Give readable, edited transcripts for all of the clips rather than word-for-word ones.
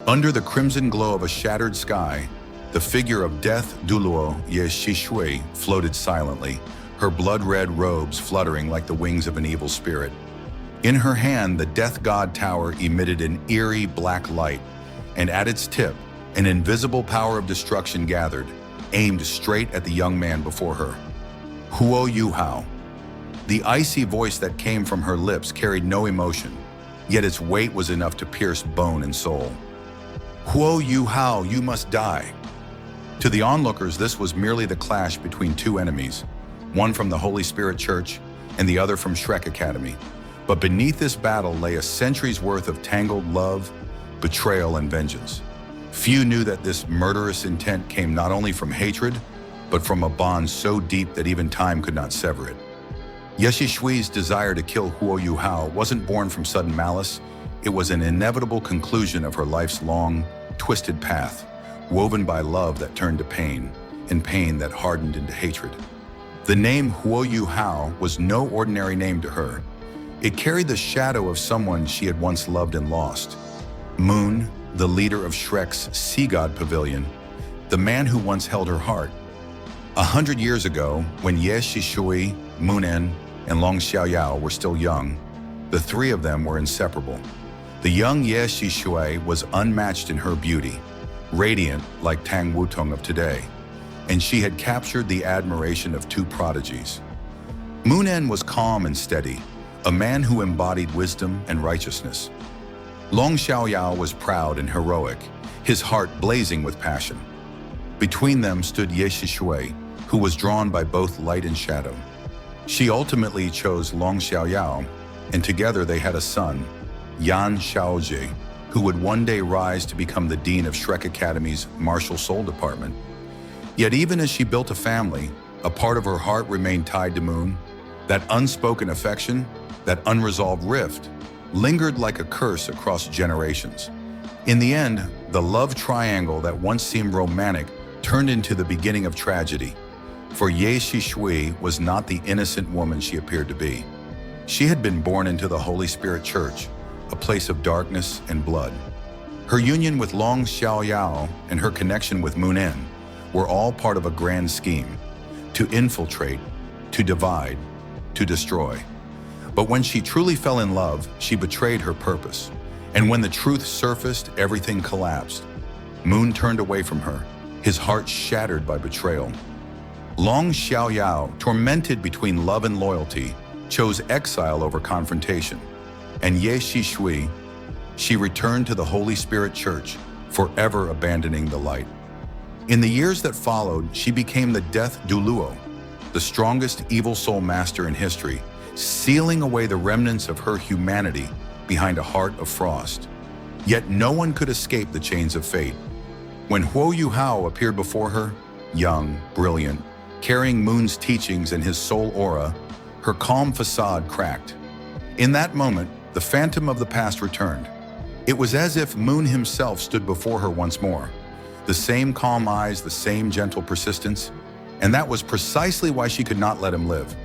Under the crimson glow of a shattered sky, the figure of Death Douluo, Ye Xishui, floated silently, her blood-red robes fluttering like the wings of an evil spirit. In her hand, the Death God Tower emitted an eerie black light, and at its tip, an invisible power of destruction gathered, aimed straight at the young man before her. Huo Yuhao. The icy voice that came from her lips carried no emotion, yet its weight was enough to pierce bone and soul. Huo Yuhao, you must die. To the onlookers, this was merely the clash between two enemies, one from the Holy Spirit Church and the other from Shrek Academy. But beneath this battle lay a century's worth of tangled love, betrayal, and vengeance. Few knew that this murderous intent came not only from hatred, but from a bond so deep that even time could not sever it. Ye Xishui's desire to kill Huo Yuhao wasn't born from sudden malice. It was an inevitable conclusion of her life's long, twisted path, woven by love that turned to pain, and pain that hardened into hatred. The name Huo Yuhao was no ordinary name to her. It carried the shadow of someone she had once loved and lost. Moon, the leader of Shrek's Sea God Pavilion, the man who once held her heart. 100 years ago, when Ye Xishui, Moonen, and Long Xiaoyao were still young, the three of them were inseparable. The young Ye Xishui was unmatched in her beauty, radiant like Tang Wutong of today, and she had captured the admiration of two prodigies. Moonen was calm and steady, a man who embodied wisdom and righteousness. Long Xiaoyao was proud and heroic, his heart blazing with passion. Between them stood Ye Xishui, who was drawn by both light and shadow. She ultimately chose Long Xiaoyao, and together they had a son, Yan Xiaozhi, who would one day rise to become the dean of Shrek Academy's martial soul department. Yet even as she built a family, a part of her heart remained tied to Moon. That unspoken affection, that unresolved rift, lingered like a curse across generations. In the end, the love triangle that once seemed romantic turned into the beginning of tragedy. For Ye Xishui was not the innocent woman she appeared to be. She had been born into the Holy Spirit Church, a place of darkness and blood. Her union with Long Xiaoyao and her connection with Moonen were all part of a grand scheme, to infiltrate, to divide, to destroy. But when she truly fell in love, she betrayed her purpose. And when the truth surfaced, everything collapsed. Moon turned away from her, his heart shattered by betrayal. Long Xiaoyao, tormented between love and loyalty, chose exile over confrontation. And Ye Xishui, she returned to the Holy Spirit Church, forever abandoning the light. In the years that followed, she became the Death Douluo, the strongest evil soul master in history, sealing away the remnants of her humanity behind a heart of frost. Yet no one could escape the chains of fate. When Huo Yuhao appeared before her, young, brilliant, carrying Moon's teachings and his soul aura, her calm facade cracked. In that moment, the phantom of the past returned. It was as if Moon himself stood before her once more. The same calm eyes, the same gentle persistence, and that was precisely why she could not let him live.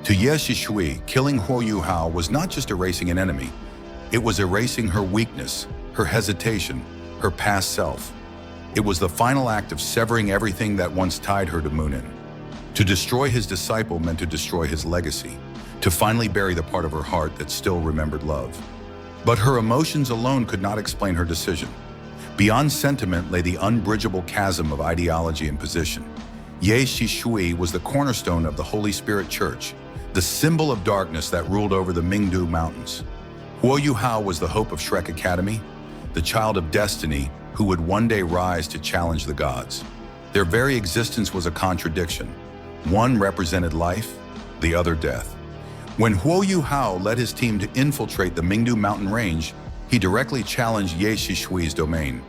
To Ye Xishui, killing Huo Yuhao was not just erasing an enemy, it was erasing her weakness, her hesitation, her past self. It was the final act of severing everything that once tied her to Moonen. To destroy his disciple meant to destroy his legacy, to finally bury the part of her heart that still remembered love. But her emotions alone could not explain her decision. Beyond sentiment lay the unbridgeable chasm of ideology and position. Ye Xishui was the cornerstone of the Holy Spirit Church, the symbol of darkness that ruled over the Mingdu Mountains. Huo Yuhao was the hope of Shrek Academy, the child of destiny who would one day rise to challenge the gods. Their very existence was a contradiction. One represented life, the other death. When Huo Yuhao led his team to infiltrate the Mingdu mountain range, he directly challenged Ye Xishui's domain.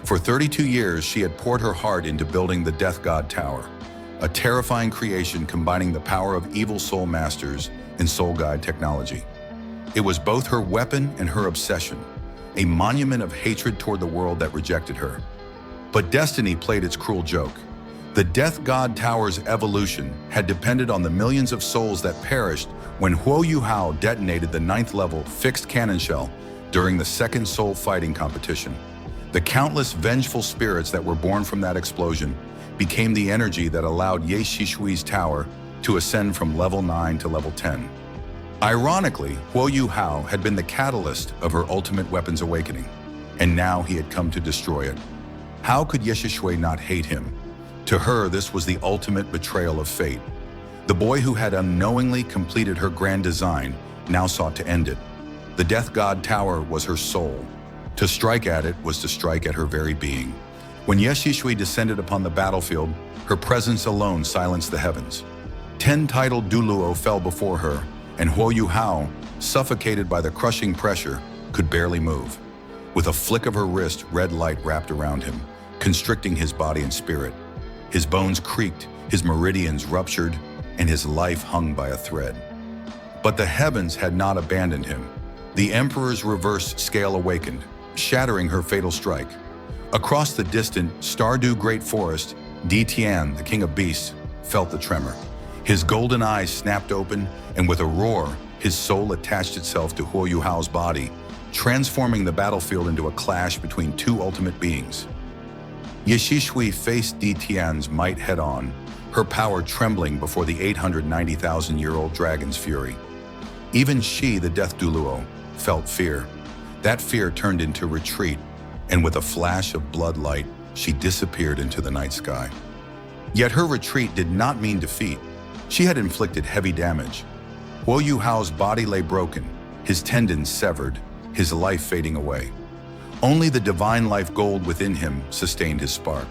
For 32 years, she had poured her heart into building the Death God Tower, a terrifying creation combining the power of evil soul masters and soul guide technology. It was both her weapon and her obsession, a monument of hatred toward the world that rejected her. But destiny played its cruel joke. The Death God Tower's evolution had depended on the millions of souls that perished when Huo Yuhao detonated the 9th level fixed cannon shell during the second soul fighting competition. The countless vengeful spirits that were born from that explosion became the energy that allowed Ye Xishui's tower to ascend from level 9 to level 10. Ironically, Huo Yuhao had been the catalyst of her ultimate weapon's awakening, and now he had come to destroy it. How could Ye Xishui not hate him? To her, this was the ultimate betrayal of fate. The boy who had unknowingly completed her grand design now sought to end it. The Death God Tower was her soul. To strike at it was to strike at her very being. When Ye Xishui descended upon the battlefield, her presence alone silenced the heavens. 10 titled Douluo fell before her, and Huo Yuhao, suffocated by the crushing pressure, could barely move. With a flick of her wrist, red light wrapped around him, constricting his body and spirit. His bones creaked, his meridians ruptured, and his life hung by a thread. But the heavens had not abandoned him. The Emperor's reverse scale awakened, shattering her fatal strike. Across the distant, Stardew Great Forest, Di Tian, the King of Beasts, felt the tremor. His golden eyes snapped open, and with a roar, his soul attached itself to Huo Yuhao's body, transforming the battlefield into a clash between two ultimate beings. Ye Xishui faced Di Tian's might head-on, her power trembling before the 890,000-year-old dragon's fury. Even she, the Death Douluo, felt fear. That fear turned into retreat, and with a flash of blood light, she disappeared into the night sky. Yet her retreat did not mean defeat. She had inflicted heavy damage. Huo Yuhao's body lay broken, his tendons severed, his life fading away. Only the divine life gold within him sustained his spark.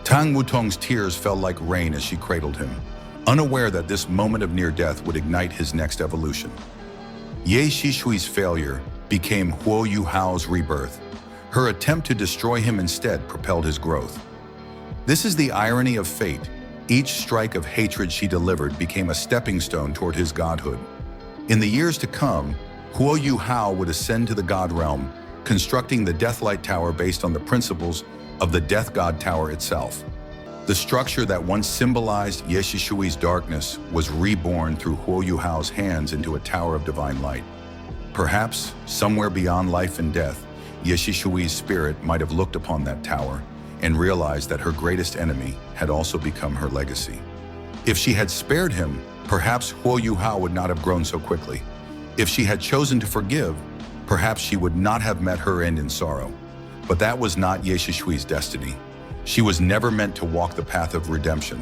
Tang Wutong's tears fell like rain as she cradled him, unaware that this moment of near death would ignite his next evolution. Ye Xishui's failure became Huo Yuhao's rebirth. Her attempt to destroy him instead propelled his growth. This is the irony of fate. Each strike of hatred she delivered became a stepping stone toward his godhood. In the years to come, Huo Yuhao would ascend to the god realm, constructing the Deathlight Tower based on the principles of the Death God Tower itself. The structure that once symbolized Ye Xishui's darkness was reborn through Huo Yuhao's hands into a tower of divine light. Perhaps, somewhere beyond life and death, Ye Xishui's spirit might have looked upon that tower and realized that her greatest enemy had also become her legacy. If she had spared him, perhaps Huo Yuhao would not have grown so quickly. If she had chosen to forgive, perhaps she would not have met her end in sorrow. But that was not Ye Xishui's destiny. She was never meant to walk the path of redemption.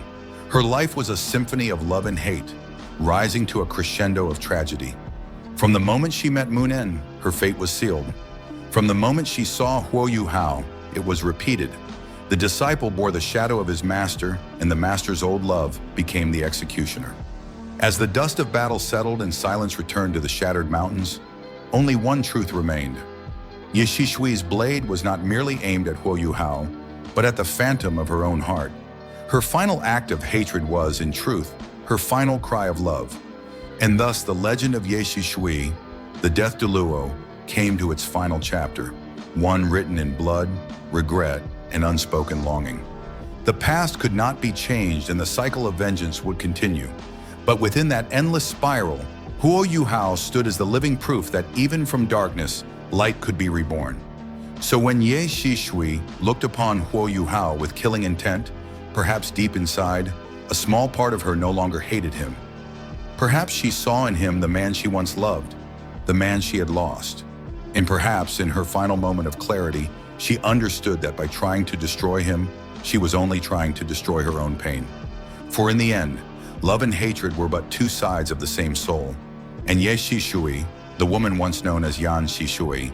Her life was a symphony of love and hate, rising to a crescendo of tragedy. From the moment she met Moon En, her fate was sealed. From the moment she saw Huo Yuhao, it was repeated. The disciple bore the shadow of his master, and the master's old love became the executioner. As the dust of battle settled and silence returned to the shattered mountains, only one truth remained. Ye Xishui's blade was not merely aimed at Huo Yuhao, but at the phantom of her own heart. Her final act of hatred was, in truth, her final cry of love. And thus the legend of Ye Xishui, the Death Douluo, came to its final chapter, one written in blood, regret, and unspoken longing. The past could not be changed and the cycle of vengeance would continue. But within that endless spiral, Huo Yuhao stood as the living proof that even from darkness, light could be reborn. So when Ye Xishui looked upon Huo Yuhao with killing intent, perhaps deep inside, a small part of her no longer hated him. Perhaps she saw in him the man she once loved, the man she had lost. And perhaps in her final moment of clarity, she understood that by trying to destroy him, she was only trying to destroy her own pain. For in the end, love and hatred were but two sides of the same soul. And Ye Xishui, the woman once known as Yan Xishui,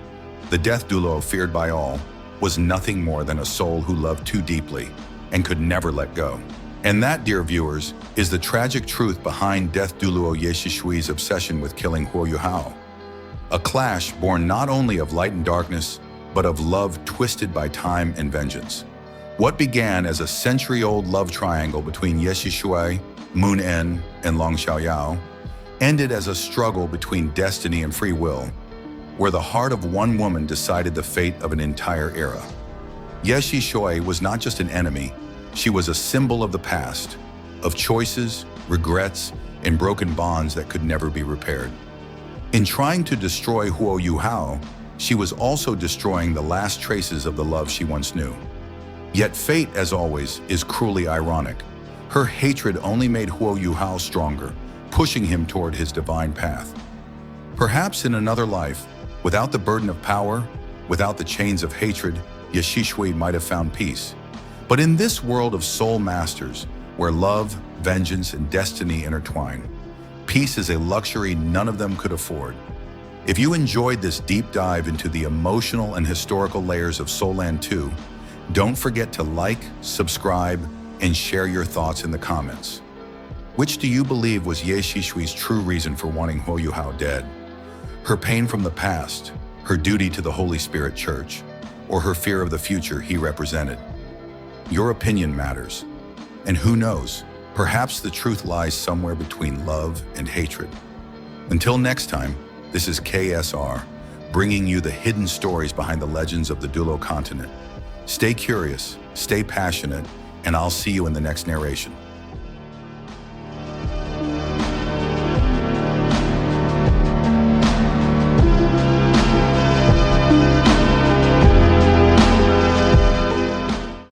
the Death Douluo feared by all, was nothing more than a soul who loved too deeply and could never let go. And that, dear viewers, is the tragic truth behind Death Douluo Ye Xishui's obsession with killing Huo Yuhao. A clash born not only of light and darkness, but of love twisted by time and vengeance. What began as a century-old love triangle between Ye Xishui, Moon En, and Long Xiaoyao ended as a struggle between destiny and free will, where the heart of one woman decided the fate of an entire era. Ye Xishui was not just an enemy, she was a symbol of the past, of choices, regrets, and broken bonds that could never be repaired. In trying to destroy Huo Yuhao, she was also destroying the last traces of the love she once knew. Yet fate, as always, is cruelly ironic. Her hatred only made Huo Yuhao stronger, pushing him toward his divine path. Perhaps in another life, without the burden of power, without the chains of hatred, Ye Xishui might have found peace. But in this world of soul masters, where love, vengeance, and destiny intertwine, peace is a luxury none of them could afford. If you enjoyed this deep dive into the emotional and historical layers of Soul Land 2, don't forget to like, subscribe, and share your thoughts in the comments. Which do you believe was Ye Xishui's true reason for wanting Huo Yuhao dead? Her pain from the past, her duty to the Holy Spirit Church, or her fear of the future he represented? Your opinion matters. And who knows, perhaps the truth lies somewhere between love and hatred. Until next time, this is KSR, bringing you the hidden stories behind the legends of the Douluo Continent. Stay curious, stay passionate, and I'll see you in the next narration.